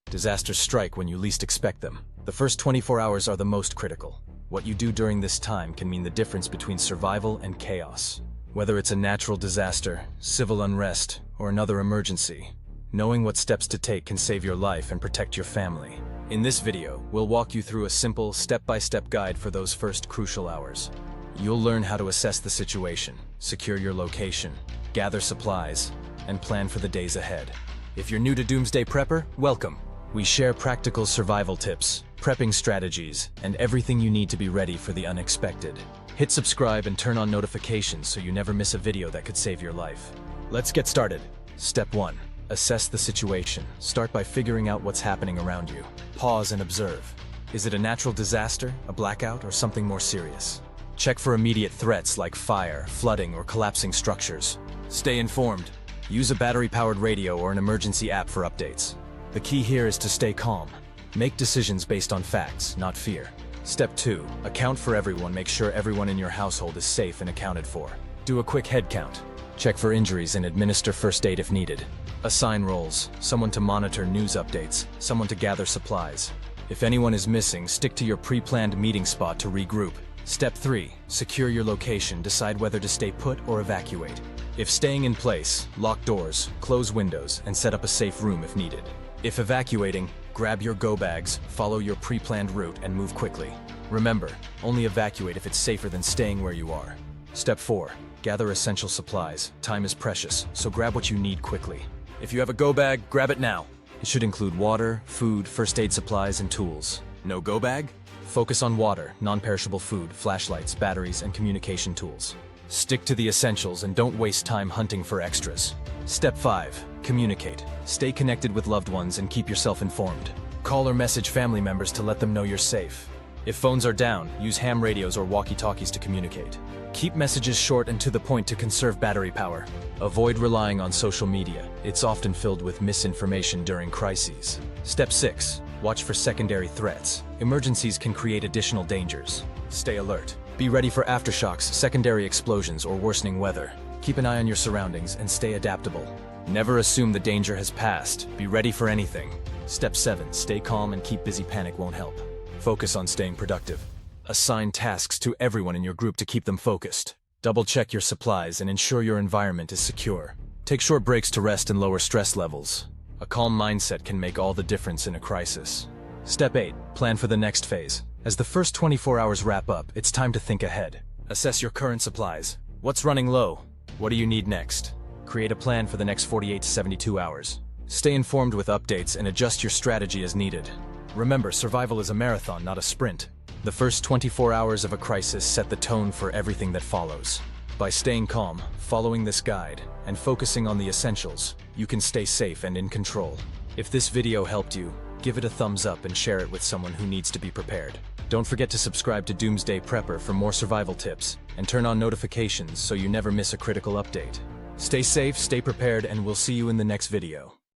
Disasters strike when you least expect them. The first 24 hours are the most critical. What you do during this time can mean the difference between survival and chaos. Whether it's a natural disaster, civil unrest, or another emergency, knowing what steps to take can save your life and protect your family. In this video, we'll walk you through a simple, step-by-step guide for those first crucial hours. You'll learn how to assess the situation, secure your location, gather supplies, and plan for the days ahead. If you're new to Doomsday Prepper, welcome. We share practical survival tips, prepping strategies, and everything you need to be ready for the unexpected. Hit subscribe and turn on notifications so you never miss a video that could save your life. Let's get started. Step 1. Assess the situation. Start by figuring out what's happening around you. Pause and observe. Is it a natural disaster, a blackout, or something more serious? Check for immediate threats like fire, flooding, or collapsing structures. Stay informed. Use a battery-powered radio or an emergency app for updates. The key here is to stay calm. Make decisions based on facts, not fear. Step 2. Account for everyone. Make sure everyone in your household is safe and accounted for. Do a quick head count. Check for injuries and administer first aid if needed. Assign roles. Someone to monitor news updates, someone to gather supplies. If anyone is missing, stick to your pre-planned meeting spot to regroup. Step 3. Secure your location. Decide whether to stay put or evacuate. If staying in place, lock doors, close windows, and set up a safe room if needed. If evacuating, grab your go bags, follow your pre-planned route, and move quickly. Remember, only evacuate if it's safer than staying where you are. Step 4. Gather essential supplies. Time is precious, so grab what you need quickly. If you have a go bag, grab it now. It should include water, food, first aid supplies, and tools. No go bag? Focus on water, non-perishable food, flashlights, batteries, and communication tools. Stick to the essentials and don't waste time hunting for extras. Step 5. Communicate. Stay connected with loved ones and keep yourself informed. Call or message family members to let them know you're safe. If phones are down, use ham radios or walkie-talkies to communicate. Keep messages short and to the point to conserve battery power. Avoid relying on social media. It's often filled with misinformation during crises. Step 6. Watch for secondary threats. Emergencies can create additional dangers. Stay alert. Be ready for aftershocks, secondary explosions, or worsening weather. Keep an eye on your surroundings and stay adaptable. Never assume the danger has passed. Be ready for anything. Step 7. Stay calm and keep busy. Panic won't help. Focus on staying productive. Assign tasks to everyone in your group to keep them focused. Double-check your supplies and ensure your environment is secure. Take short breaks to rest and lower stress levels. A calm mindset can make all the difference in a crisis. Step 8. Plan for the next phase. As the first 24 hours wrap up, it's time to think ahead. Assess your current supplies. What's running low? What do you need next? Create a plan for the next 48 to 72 hours. Stay informed with updates and adjust your strategy as needed. Remember, survival is a marathon, not a sprint. The first 24 hours of a crisis set the tone for everything that follows. By staying calm, following this guide, and focusing on the essentials, you can stay safe and in control. If this video helped you, give it a thumbs up and share it with someone who needs to be prepared. Don't forget to subscribe to Doomsday Prepper for more survival tips, and turn on notifications so you never miss a critical update. Stay safe, stay prepared, and we'll see you in the next video.